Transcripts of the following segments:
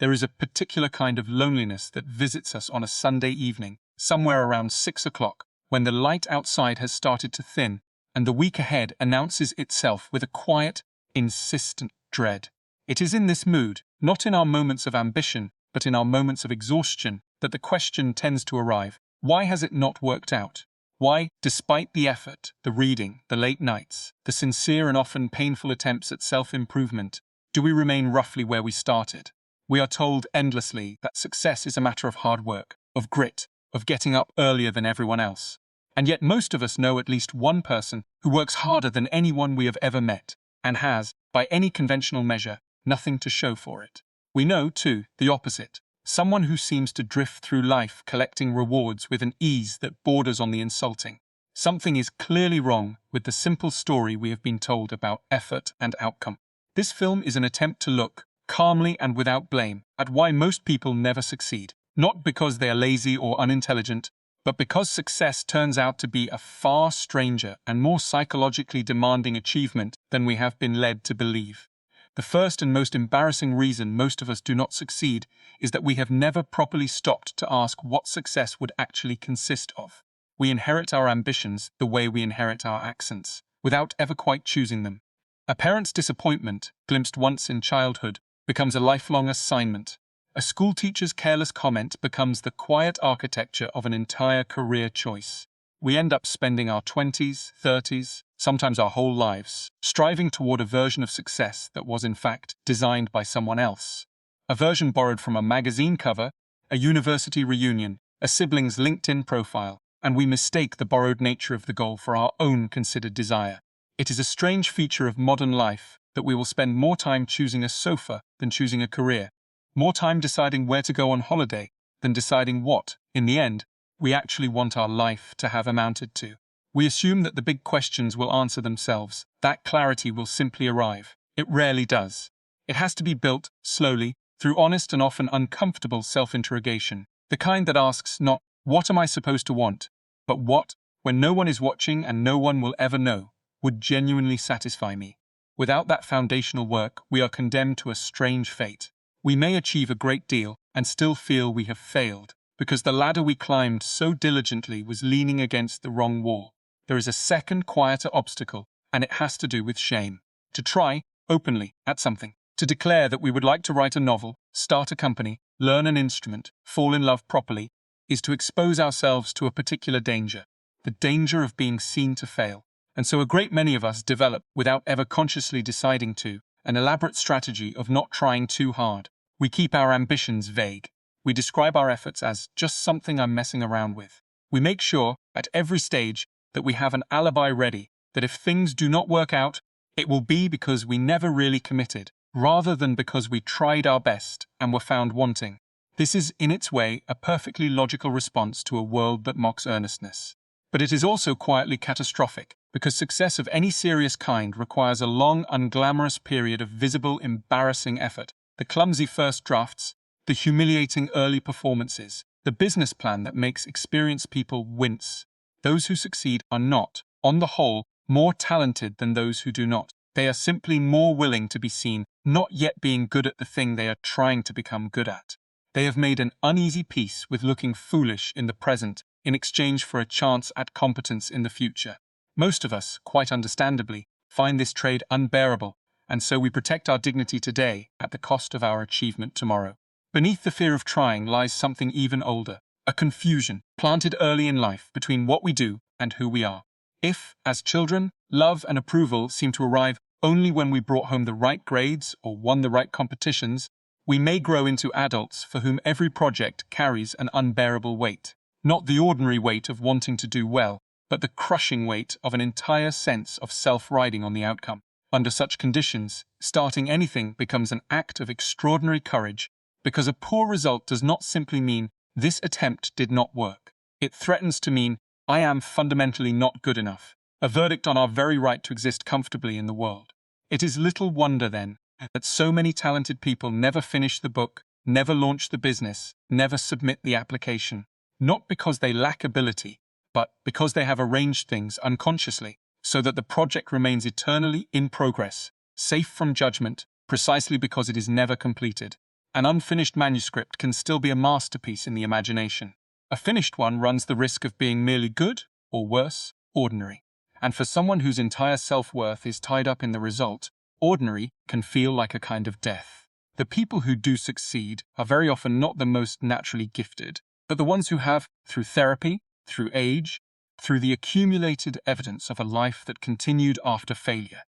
There is a particular kind of loneliness that visits us on a Sunday evening, somewhere around 6 o'clock, when the light outside has started to thin, and the week ahead announces itself with a quiet, insistent dread. It is in this mood, not in our moments of ambition, but in our moments of exhaustion, that the question tends to arrive: why has it not worked out? Why, despite the effort, the reading, the late nights, the sincere and often painful attempts at self-improvement, do we remain roughly where we started? We are told endlessly that success is a matter of hard work, of grit, of getting up earlier than everyone else. And yet most of us know at least one person who works harder than anyone we have ever met, and has, by any conventional measure, nothing to show for it. We know, too, the opposite. Someone who seems to drift through life collecting rewards with an ease that borders on the insulting. Something is clearly wrong with the simple story we have been told about effort and outcome. This film is an attempt to look, calmly and without blame, at why most people never succeed. Not because they are lazy or unintelligent, but because success turns out to be a far stranger and more psychologically demanding achievement than we have been led to believe. The first and most embarrassing reason most of us do not succeed is that we have never properly stopped to ask what success would actually consist of. We inherit our ambitions the way we inherit our accents, without ever quite choosing them. A parent's disappointment, glimpsed once in childhood, becomes a lifelong assignment. A schoolteacher's careless comment becomes the quiet architecture of an entire career choice. We end up spending our 20s, 30s, sometimes our whole lives, striving toward a version of success that was in fact designed by someone else. A version borrowed from a magazine cover, a university reunion, a sibling's LinkedIn profile, and we mistake the borrowed nature of the goal for our own considered desire. It is a strange feature of modern life that we will spend more time choosing a sofa than choosing a career, more time deciding where to go on holiday than deciding what, in the end, we actually want our life to have amounted to. We assume that the big questions will answer themselves, that clarity will simply arrive. It rarely does. It has to be built, slowly, through honest and often uncomfortable self-interrogation, the kind that asks not, what am I supposed to want, but what, when no one is watching and no one will ever know, would genuinely satisfy me. Without that foundational work, we are condemned to a strange fate. We may achieve a great deal and still feel we have failed, because the ladder we climbed so diligently was leaning against the wrong wall. There is a second, quieter obstacle, and it has to do with shame. To try, openly, at something, to declare that we would like to write a novel, start a company, learn an instrument, fall in love properly, is to expose ourselves to a particular danger, the danger of being seen to fail. And so a great many of us develop, without ever consciously deciding to, an elaborate strategy of not trying too hard. We keep our ambitions vague. We describe our efforts as just something I'm messing around with. We make sure, at every stage, that we have an alibi ready, that if things do not work out, it will be because we never really committed, rather than because we tried our best and were found wanting. This is, in its way, a perfectly logical response to a world that mocks earnestness. But it is also quietly catastrophic, because success of any serious kind requires a long, unglamorous period of visible, embarrassing effort. The clumsy first drafts, the humiliating early performances, the business plan that makes experienced people wince. Those who succeed are not, on the whole, more talented than those who do not. They are simply more willing to be seen, not yet being good at the thing they are trying to become good at. They have made an uneasy peace with looking foolish in the present in exchange for a chance at competence in the future. Most of us, quite understandably, find this trade unbearable, and so we protect our dignity today at the cost of our achievement tomorrow. Beneath the fear of trying lies something even older, a confusion planted early in life between what we do and who we are. If, as children, love and approval seem to arrive only when we brought home the right grades or won the right competitions, we may grow into adults for whom every project carries an unbearable weight. Not the ordinary weight of wanting to do well, but the crushing weight of an entire sense of self-riding on the outcome. Under such conditions, starting anything becomes an act of extraordinary courage, because a poor result does not simply mean this attempt did not work. It threatens to mean I am fundamentally not good enough, a verdict on our very right to exist comfortably in the world. It is little wonder, then, that so many talented people never finish the book, never launch the business, never submit the application. Not because they lack ability, but because they have arranged things unconsciously, so that the project remains eternally in progress, safe from judgment, precisely because it is never completed. An unfinished manuscript can still be a masterpiece in the imagination. A finished one runs the risk of being merely good, or worse, ordinary. And for someone whose entire self-worth is tied up in the result, ordinary can feel like a kind of death. The people who do succeed are very often not the most naturally gifted, but the ones who have, through therapy, through age, through the accumulated evidence of a life that continued after failure,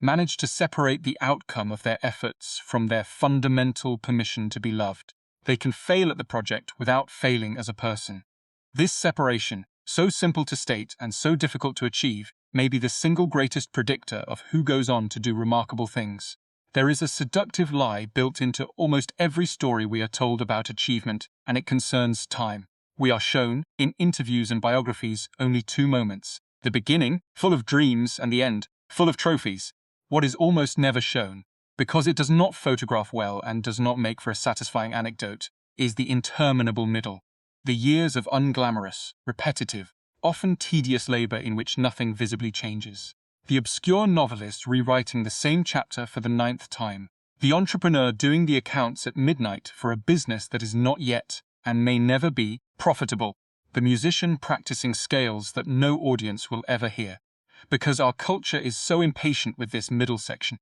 managed to separate the outcome of their efforts from their fundamental permission to be loved. They can fail at the project without failing as a person. This separation, so simple to state and so difficult to achieve, may be the single greatest predictor of who goes on to do remarkable things. There is a seductive lie built into almost every story we are told about achievement, and it concerns time. We are shown, in interviews and biographies, only two moments: the beginning, full of dreams, and the end, full of trophies. What is almost never shown, because it does not photograph well and does not make for a satisfying anecdote, is the interminable middle. The years of unglamorous, repetitive, often tedious labor in which nothing visibly changes. The obscure novelist rewriting the same chapter for the 9th time. The entrepreneur doing the accounts at midnight for a business that is not yet, and may never be, profitable. The musician practicing scales that no audience will ever hear. Because our culture is so impatient with this middle section,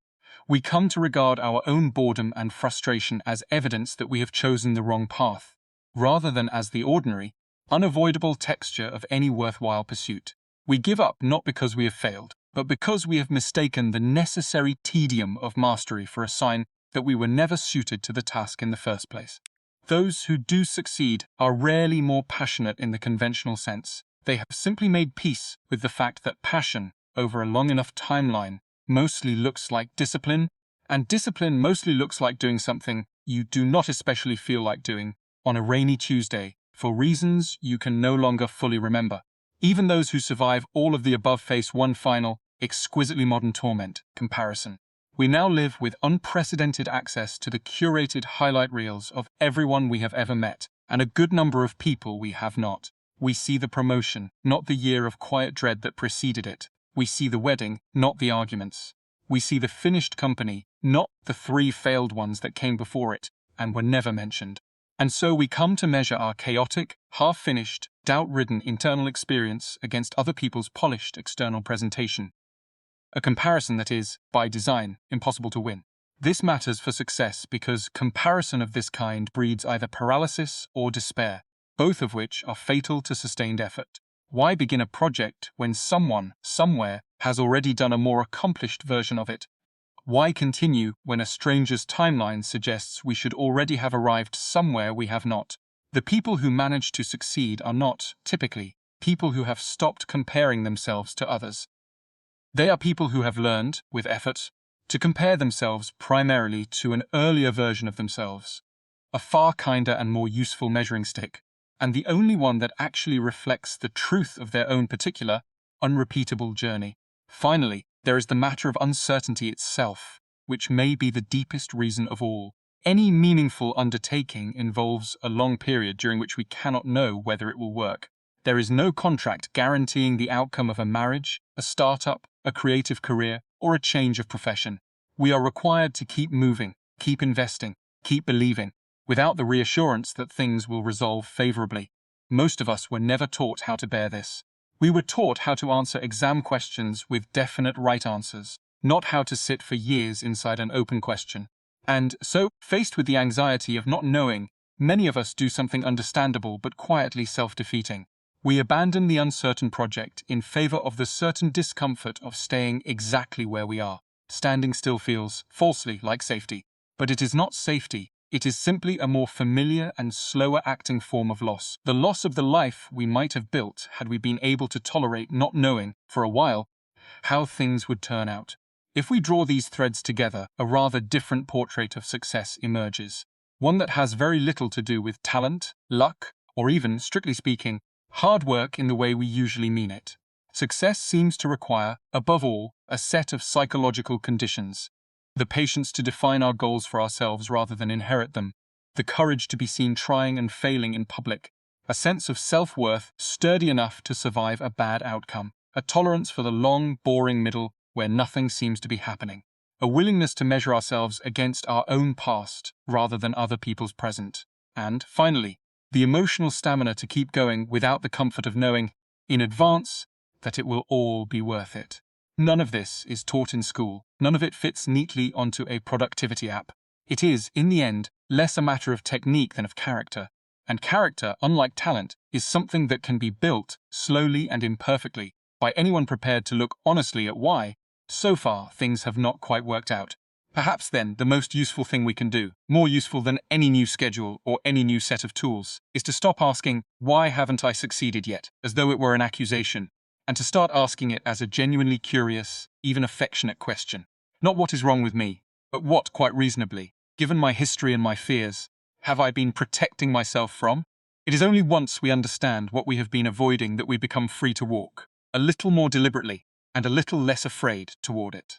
we come to regard our own boredom and frustration as evidence that we have chosen the wrong path, rather than as the ordinary, unavoidable texture of any worthwhile pursuit. We give up not because we have failed, but because we have mistaken the necessary tedium of mastery for a sign that we were never suited to the task in the first place. Those who do succeed are rarely more passionate in the conventional sense. They have simply made peace with the fact that passion, over a long enough timeline, mostly looks like discipline, and discipline mostly looks like doing something you do not especially feel like doing on a rainy Tuesday, for reasons you can no longer fully remember. Even those who survive all of the above face one final, exquisitely modern torment: comparison. We now live with unprecedented access to the curated highlight reels of everyone we have ever met, and a good number of people we have not. We see the promotion, not the year of quiet dread that preceded it. We see the wedding, not the arguments. We see the finished company, not the 3 failed ones that came before it and were never mentioned. And so we come to measure our chaotic, half-finished, doubt-ridden internal experience against other people's polished external presentation. A comparison that is, by design, impossible to win. This matters for success because comparison of this kind breeds either paralysis or despair, both of which are fatal to sustained effort. Why begin a project when someone, somewhere, has already done a more accomplished version of it? Why continue when a stranger's timeline suggests we should already have arrived somewhere we have not? The people who manage to succeed are not, typically, people who have stopped comparing themselves to others. They are people who have learned, with effort, to compare themselves primarily to an earlier version of themselves, a far kinder and more useful measuring stick, and the only one that actually reflects the truth of their own particular, unrepeatable journey. Finally, there is the matter of uncertainty itself, which may be the deepest reason of all. Any meaningful undertaking involves a long period during which we cannot know whether it will work. There is no contract guaranteeing the outcome of a marriage, a startup, a creative career, or a change of profession. We are required to keep moving, keep investing, keep believing, without the reassurance that things will resolve favorably. Most of us were never taught how to bear this. We were taught how to answer exam questions with definite right answers, not how to sit for years inside an open question. And so, faced with the anxiety of not knowing, many of us do something understandable but quietly self-defeating. We abandon the uncertain project in favor of the certain discomfort of staying exactly where we are. Standing still feels, falsely, like safety. But it is not safety. It is simply a more familiar and slower-acting form of loss. The loss of the life we might have built had we been able to tolerate not knowing, for a while, how things would turn out. If we draw these threads together, a rather different portrait of success emerges. One that has very little to do with talent, luck, or even, strictly speaking, hard work in the way we usually mean it. Success seems to require, above all, a set of psychological conditions. The patience to define our goals for ourselves rather than inherit them, the courage to be seen trying and failing in public, a sense of self-worth sturdy enough to survive a bad outcome, a tolerance for the long, boring middle where nothing seems to be happening. a willingness to measure ourselves against our own past rather than other people's present. And, finally, the emotional stamina to keep going without the comfort of knowing, in advance, that it will all be worth it. None of this is taught in school. None of it fits neatly onto a productivity app. It is, in the end, less a matter of technique than of character. And character, unlike talent, is something that can be built, slowly and imperfectly, by anyone prepared to look honestly at why, so far, things have not quite worked out. Perhaps then, the most useful thing we can do, more useful than any new schedule or any new set of tools, is to stop asking, "Why haven't I succeeded yet?" as though it were an accusation, and to start asking it as a genuinely curious, even affectionate question. Not what is wrong with me, but what, quite reasonably, given my history and my fears, have I been protecting myself from? It is only once we understand what we have been avoiding that we become free to walk, a little more deliberately, and a little less afraid toward it.